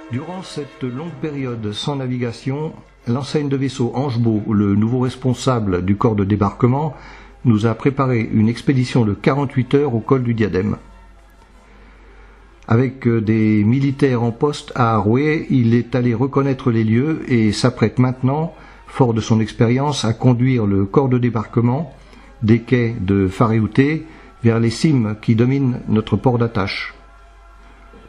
Durant cette longue période sans navigation, l'enseigne de vaisseau Angebot, le nouveau responsable du corps de débarquement, nous a préparé une expédition de 48 heures au col du Diadème. Avec des militaires en poste à Arouet, il est allé reconnaître les lieux et s'apprête maintenant, fort de son expérience, à conduire le corps de débarquement des quais de Faréouté vers les cimes qui dominent notre port d'attache.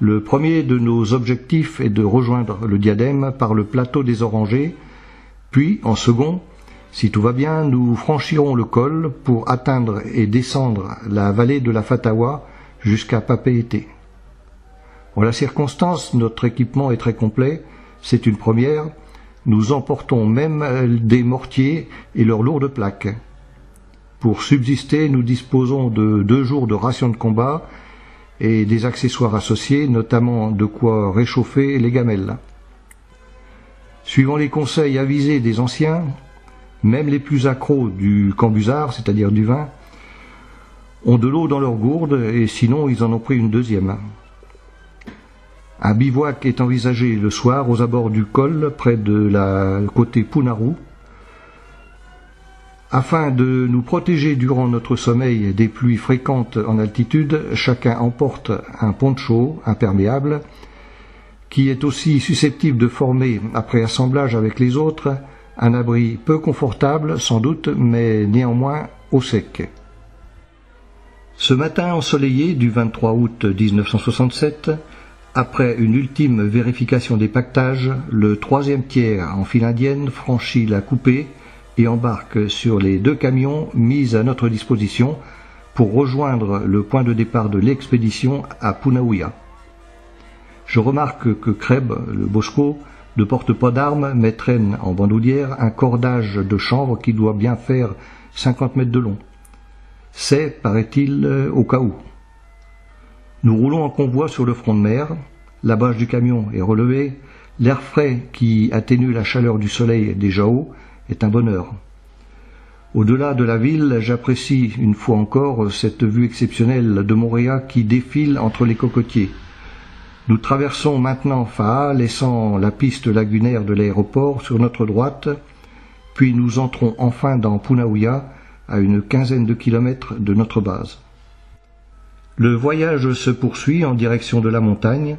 Le premier de nos objectifs est de rejoindre le Diadème par le plateau des Orangers, puis, en second, si tout va bien, nous franchirons le col pour atteindre et descendre la vallée de la Fatawa jusqu'à Papeete. En la circonstance, notre équipement est très complet, c'est une première, nous emportons même des mortiers et leurs lourdes plaques. Pour subsister, nous disposons de 2 jours de rations de combat et des accessoires associés, notamment de quoi réchauffer les gamelles. Suivant les conseils avisés des anciens, même les plus accros du cambusard, c'est-à-dire du vin, ont de l'eau dans leur gourde et sinon ils en ont pris une deuxième. Un bivouac est envisagé le soir aux abords du col, près de la côté Punaru. Afin de nous protéger durant notre sommeil des pluies fréquentes en altitude, chacun emporte un poncho imperméable qui est aussi susceptible de former, après assemblage avec les autres, un abri peu confortable sans doute, mais néanmoins au sec. Ce matin ensoleillé du 23 août 1967, après une ultime vérification des pactages, le 3e tiers en file indienne franchit la coupée et embarque sur les 2 camions mis à notre disposition pour rejoindre le point de départ de l'expédition à Punauia. Je remarque que Kreb, le Bosco, ne porte pas d'armes mais traîne en bandoulière un cordage de chanvre qui doit bien faire 50 mètres de long. C'est, paraît-il, au cas où. Nous roulons en convoi sur le front de mer, la bâche du camion est relevée, l'air frais qui atténue la chaleur du soleil déjà haut est un bonheur. Au-delà de la ville, j'apprécie une fois encore cette vue exceptionnelle de Moorea qui défile entre les cocotiers. Nous traversons maintenant Faa, laissant la piste lagunaire de l'aéroport sur notre droite, puis nous entrons enfin dans Punauia, à une 15aine de kilomètres de notre base. Le voyage se poursuit en direction de la montagne.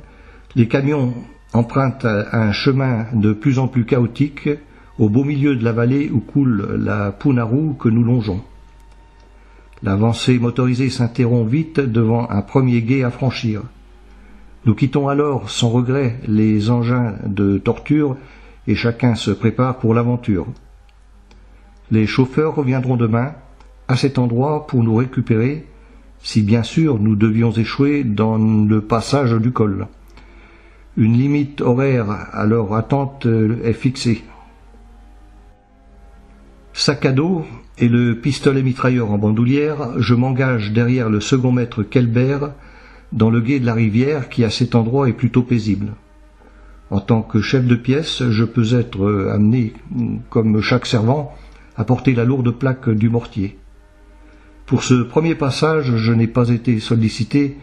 Les camions empruntent un chemin de plus en plus chaotique au beau milieu de la vallée où coule la Punaru que nous longeons. L'avancée motorisée s'interrompt vite devant un premier gué à franchir. Nous quittons alors sans regret les engins de torture et chacun se prépare pour l'aventure. Les chauffeurs reviendront demain à cet endroit pour nous récupérer, si bien sûr nous devions échouer dans le passage du col. Une limite horaire à leur attente est fixée. Sac à dos et le pistolet mitrailleur en bandoulière, je m'engage derrière le second maître Kelbert dans le gué de la rivière qui à cet endroit est plutôt paisible. En tant que chef de pièce, je peux être amené, comme chaque servant, à porter la lourde plaque du mortier. Pour ce premier passage, je n'ai pas été sollicité,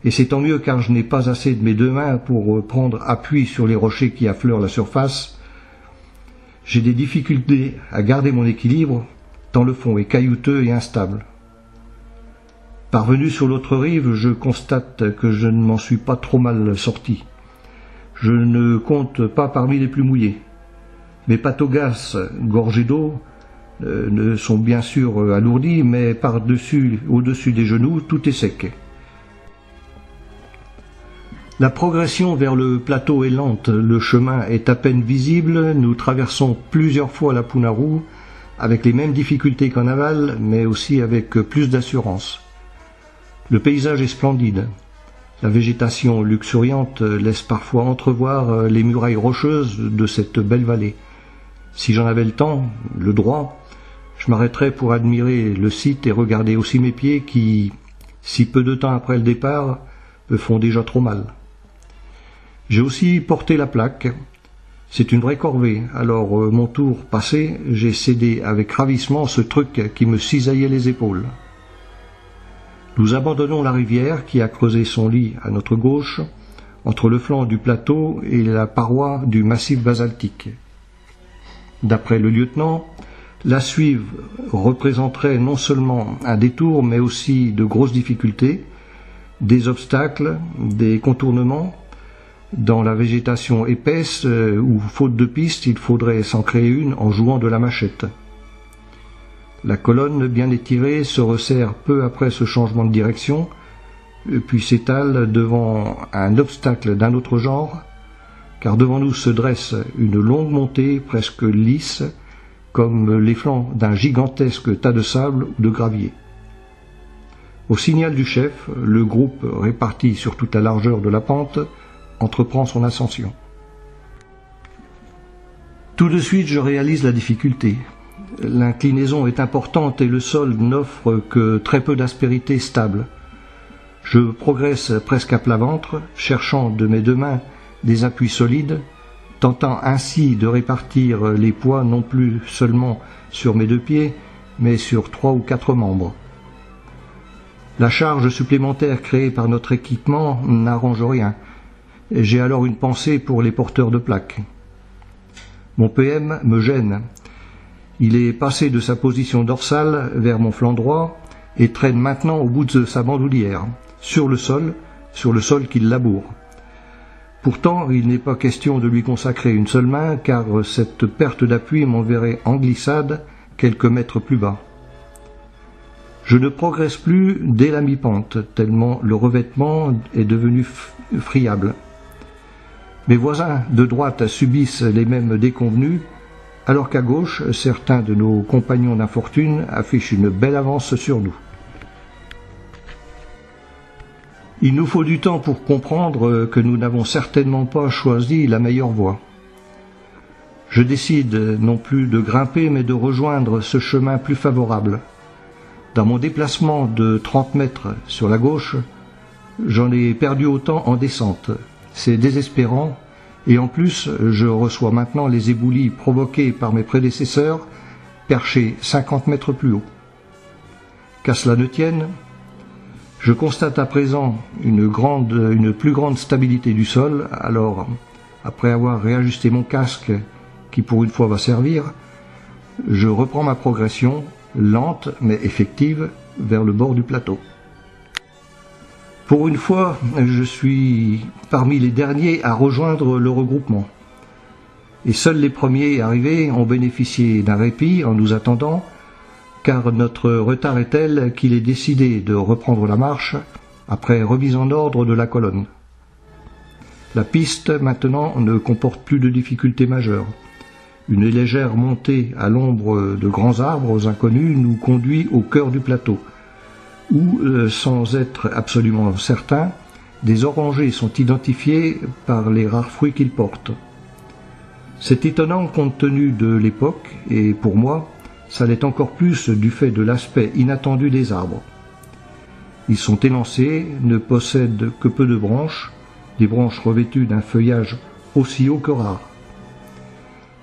et c'est tant mieux car je n'ai pas assez de mes 2 mains pour prendre appui sur les rochers qui affleurent la surface. J'ai des difficultés à garder mon équilibre, tant le fond est caillouteux et instable. Parvenu sur l'autre rive, je constate que je ne m'en suis pas trop mal sorti. Je ne compte pas parmi les plus mouillés. Mes patogas gorgés d'eau ne sont bien sûr alourdis, mais au-dessus des genoux, tout est sec. La progression vers le plateau est lente, le chemin est à peine visible, nous traversons plusieurs fois la Punaru, avec les mêmes difficultés qu'en aval, mais aussi avec plus d'assurance. Le paysage est splendide. La végétation luxuriante laisse parfois entrevoir les murailles rocheuses de cette belle vallée. Si j'en avais le temps, le droit, je m'arrêterais pour admirer le site et regarder aussi mes pieds qui, si peu de temps après le départ, me font déjà trop mal. J'ai aussi porté la plaque. C'est une vraie corvée. Alors, mon tour passé, j'ai cédé avec ravissement ce truc qui me cisaillait les épaules. Nous abandonnons la rivière qui a creusé son lit à notre gauche entre le flanc du plateau et la paroi du massif basaltique. D'après le lieutenant, la suivre représenterait non seulement un détour, mais aussi de grosses difficultés, des obstacles, des contournements, dans la végétation épaisse où, faute de piste, il faudrait s'en créer une en jouant de la machette. La colonne bien étirée se resserre peu après ce changement de direction, puis s'étale devant un obstacle d'un autre genre, car devant nous se dresse une longue montée presque lisse, comme les flancs d'un gigantesque tas de sable ou de gravier. Au signal du chef, le groupe, réparti sur toute la largeur de la pente, entreprend son ascension. Tout de suite, je réalise la difficulté. L'inclinaison est importante et le sol n'offre que très peu d'aspérité stable. Je progresse presque à plat ventre, cherchant de mes deux mains des appuis solides, tentant ainsi de répartir les poids non plus seulement sur mes deux pieds, mais sur 3 ou 4 membres. La charge supplémentaire créée par notre équipement n'arrange rien. J'ai alors une pensée pour les porteurs de plaques. Mon PM me gêne. Il est passé de sa position dorsale vers mon flanc droit et traîne maintenant au bout de sa bandoulière, sur le sol qu'il laboure. Pourtant, il n'est pas question de lui consacrer une seule main, car cette perte d'appui m'enverrait en glissade quelques mètres plus bas. Je ne progresse plus dès la mi-pente, tellement le revêtement est devenu friable. Mes voisins de droite subissent les mêmes déconvenues, alors qu'à gauche, certains de nos compagnons d'infortune affichent une belle avance sur nous. Il nous faut du temps pour comprendre que nous n'avons certainement pas choisi la meilleure voie. Je décide non plus de grimper, mais de rejoindre ce chemin plus favorable. Dans mon déplacement de 30 mètres sur la gauche, j'en ai perdu autant en descente. C'est désespérant, et en plus, je reçois maintenant les éboulis provoqués par mes prédécesseurs, perchés 50 mètres plus haut. Qu'à cela ne tienne, je constate à présent une plus grande stabilité du sol, alors, après avoir réajusté mon casque, qui pour une fois va servir, je reprends ma progression, lente mais effective, vers le bord du plateau. Pour une fois, je suis parmi les derniers à rejoindre le regroupement. Et seuls les premiers arrivés ont bénéficié d'un répit en nous attendant, car notre retard est tel qu'il est décidé de reprendre la marche après remise en ordre de la colonne. La piste, maintenant, ne comporte plus de difficultés majeures. Une légère montée à l'ombre de grands arbres inconnus nous conduit au cœur du plateau, où, sans être absolument certains, des orangers sont identifiés par les rares fruits qu'ils portent. C'est étonnant compte tenu de l'époque, et pour moi, ça l'est encore plus du fait de l'aspect inattendu des arbres. Ils sont élancés, ne possèdent que peu de branches, des branches revêtues d'un feuillage aussi haut que rare.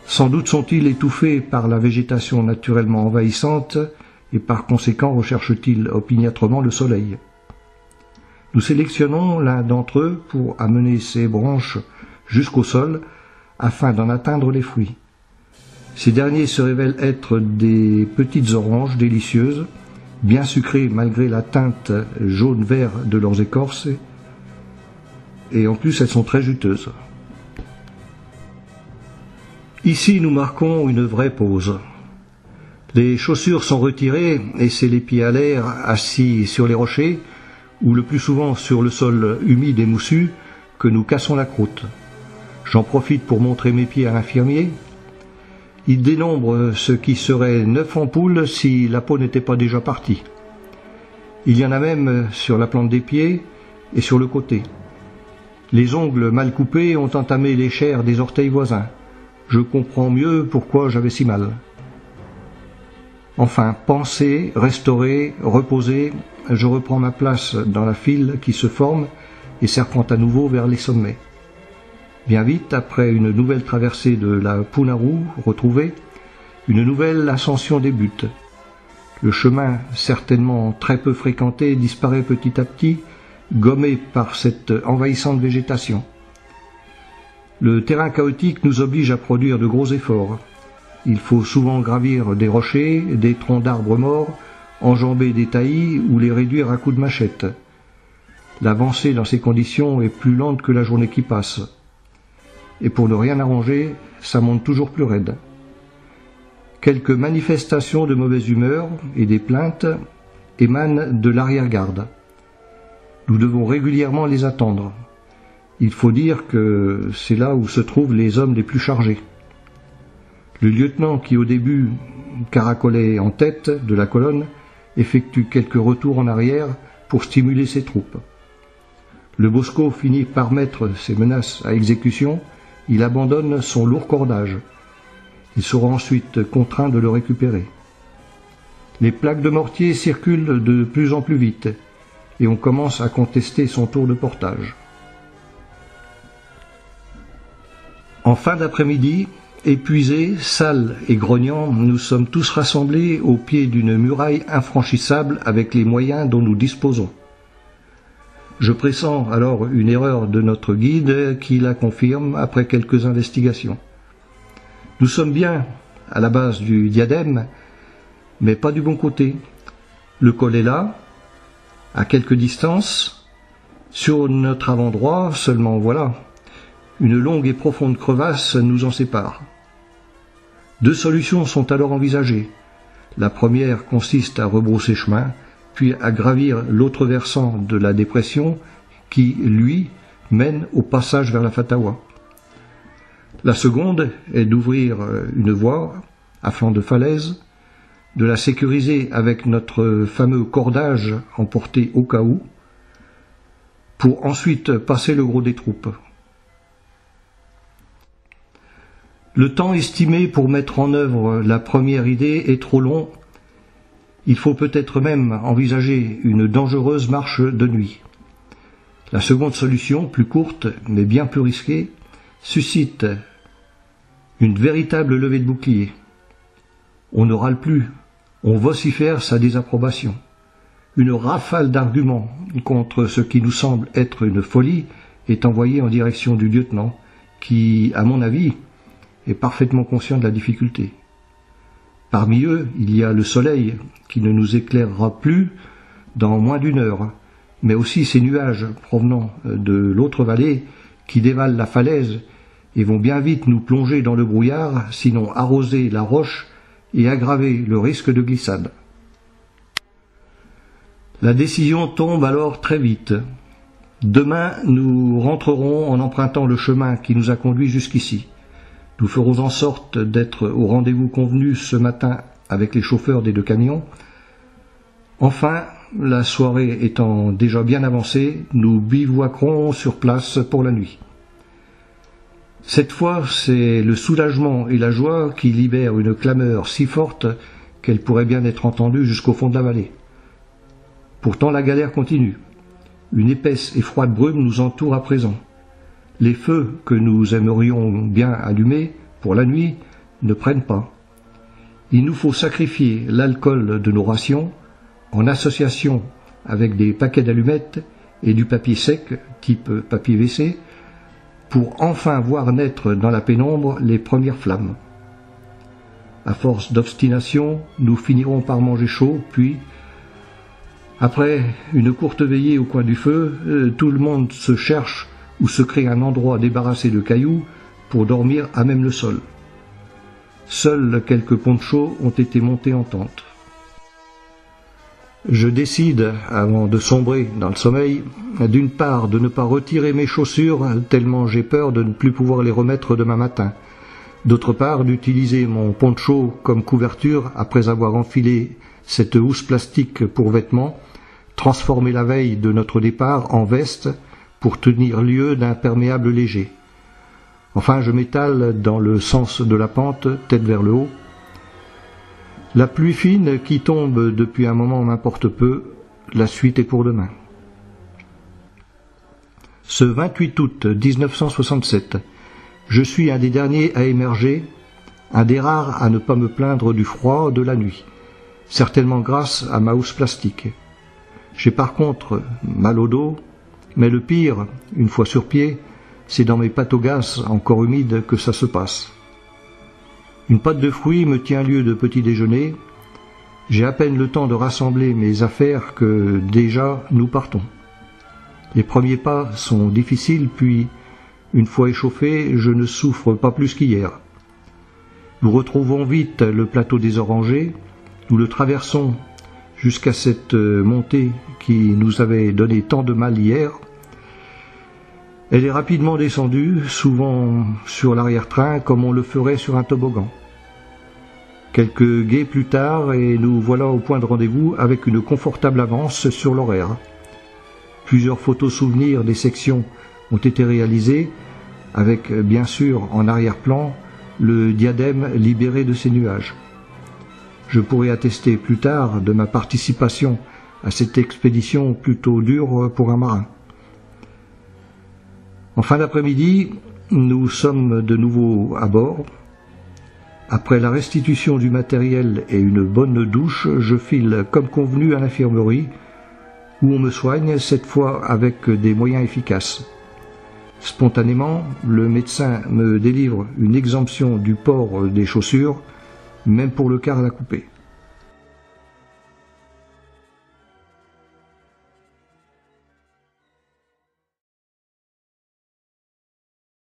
Sans doute sont-ils étouffés par la végétation naturellement envahissante et par conséquent recherchent-ils opiniâtrement le soleil. Nous sélectionnons l'un d'entre eux pour amener ses branches jusqu'au sol afin d'en atteindre les fruits. Ces derniers se révèlent être des petites oranges délicieuses, bien sucrées malgré la teinte jaune-vert de leurs écorces, et en plus elles sont très juteuses. Ici nous marquons une vraie pause. Les chaussures sont retirées et c'est les pieds à l'air, assis sur les rochers, ou le plus souvent sur le sol humide et moussu, que nous cassons la croûte. J'en profite pour montrer mes pieds à l'infirmier. Il dénombre ce qui serait 9 ampoules si la peau n'était pas déjà partie. Il y en a même sur la plante des pieds et sur le côté. Les ongles mal coupés ont entamé les chairs des orteils voisins. Je comprends mieux pourquoi j'avais si mal. Enfin, pensé, restauré, reposé, je reprends ma place dans la file qui se forme et serpente à nouveau vers les sommets. Bien vite, après une nouvelle traversée de la Punaru retrouvée, une nouvelle ascension débute. Le chemin, certainement très peu fréquenté, disparaît petit à petit, gommé par cette envahissante végétation. Le terrain chaotique nous oblige à produire de gros efforts. Il faut souvent gravir des rochers, des troncs d'arbres morts, enjamber des taillis ou les réduire à coups de machette. L'avancée dans ces conditions est plus lente que la journée qui passe. Et pour ne rien arranger, ça monte toujours plus raide. Quelques manifestations de mauvaise humeur et des plaintes émanent de l'arrière-garde. Nous devons régulièrement les attendre. Il faut dire que c'est là où se trouvent les hommes les plus chargés. Le lieutenant qui au début caracolait en tête de la colonne effectue quelques retours en arrière pour stimuler ses troupes. Le Bosco finit par mettre ses menaces à exécution, il abandonne son lourd cordage. Il sera ensuite contraint de le récupérer. Les plaques de mortier circulent de plus en plus vite et on commence à contester son tour de portage. En fin d'après-midi, épuisés, sales et grognants, nous sommes tous rassemblés au pied d'une muraille infranchissable avec les moyens dont nous disposons. Je pressens alors une erreur de notre guide qui la confirme après quelques investigations. Nous sommes bien à la base du diadème, mais pas du bon côté. Le col est là, à quelque distance, sur notre avant droit, seulement voilà, une longue et profonde crevasse nous en sépare. Deux solutions sont alors envisagées. La première consiste à rebrousser chemin, puis à gravir l'autre versant de la dépression qui, lui, mène au passage vers la Fatawa. La seconde est d'ouvrir une voie à flanc de falaise, de la sécuriser avec notre fameux cordage emporté au cas où, pour ensuite passer le gros des troupes. Le temps estimé pour mettre en œuvre la première idée est trop long. Il faut peut-être même envisager une dangereuse marche de nuit. La seconde solution, plus courte mais bien plus risquée, suscite une véritable levée de bouclier. On ne râle plus, on vocifère sa désapprobation. Une rafale d'arguments contre ce qui nous semble être une folie est envoyée en direction du lieutenant, qui, à mon avis, est parfaitement conscient de la difficulté. Parmi eux, il y a le soleil, qui ne nous éclairera plus dans moins d'une heure, mais aussi ces nuages provenant de l'autre vallée qui dévalent la falaise et vont bien vite nous plonger dans le brouillard, sinon arroser la roche et aggraver le risque de glissade. La décision tombe alors très vite. Demain, nous rentrerons en empruntant le chemin qui nous a conduits jusqu'ici. Nous ferons en sorte d'être au rendez-vous convenu ce matin avec les chauffeurs des deux camions. Enfin, la soirée étant déjà bien avancée, nous bivouaquerons sur place pour la nuit. Cette fois, c'est le soulagement et la joie qui libèrent une clameur si forte qu'elle pourrait bien être entendue jusqu'au fond de la vallée. Pourtant, la galère continue. Une épaisse et froide brume nous entoure à présent. Les feux que nous aimerions bien allumer pour la nuit ne prennent pas. Il nous faut sacrifier l'alcool de nos rations en association avec des paquets d'allumettes et du papier sec type papier WC pour enfin voir naître dans la pénombre les premières flammes. À force d'obstination, nous finirons par manger chaud, puis, après une courte veillée au coin du feu, tout le monde se cherche ou se crée un endroit débarrassé de cailloux pour dormir à même le sol. Seuls quelques ponchos ont été montés en tente. Je décide, avant de sombrer dans le sommeil, d'une part de ne pas retirer mes chaussures tellement j'ai peur de ne plus pouvoir les remettre demain matin, d'autre part d'utiliser mon poncho comme couverture après avoir enfilé cette housse plastique pour vêtements, transformée la veille de notre départ en veste pour tenir lieu d'imperméable léger. Enfin, je m'étale dans le sens de la pente, tête vers le haut. La pluie fine qui tombe depuis un moment m'importe peu, la suite est pour demain. Ce 28 août 1967, je suis un des derniers à émerger, un des rares à ne pas me plaindre du froid de la nuit, certainement grâce à ma housse plastique. J'ai par contre mal au dos, mais le pire, une fois sur pied, c'est dans mes pâtes au gaz, encore humides, que ça se passe. Une pâte de fruits me tient lieu de petit déjeuner. J'ai à peine le temps de rassembler mes affaires que déjà nous partons. Les premiers pas sont difficiles, puis, une fois échauffé, je ne souffre pas plus qu'hier. Nous retrouvons vite le plateau des Orangers, nous le traversons jusqu'à cette montée qui nous avait donné tant de mal hier. Elle est rapidement descendue, souvent sur l'arrière-train, comme on le ferait sur un toboggan. Quelques gués plus tard, et nous voilà au point de rendez-vous avec une confortable avance sur l'horaire. Plusieurs photos souvenirs des sections ont été réalisées, avec bien sûr en arrière-plan le diadème libéré de ses nuages. Je pourrai attester plus tard de ma participation à cette expédition plutôt dure pour un marin. En fin d'après-midi, nous sommes de nouveau à bord. Après la restitution du matériel et une bonne douche, je file comme convenu à l'infirmerie, où on me soigne, cette fois avec des moyens efficaces. Spontanément, le médecin me délivre une exemption du port des chaussures, même pour le quart à la coupée.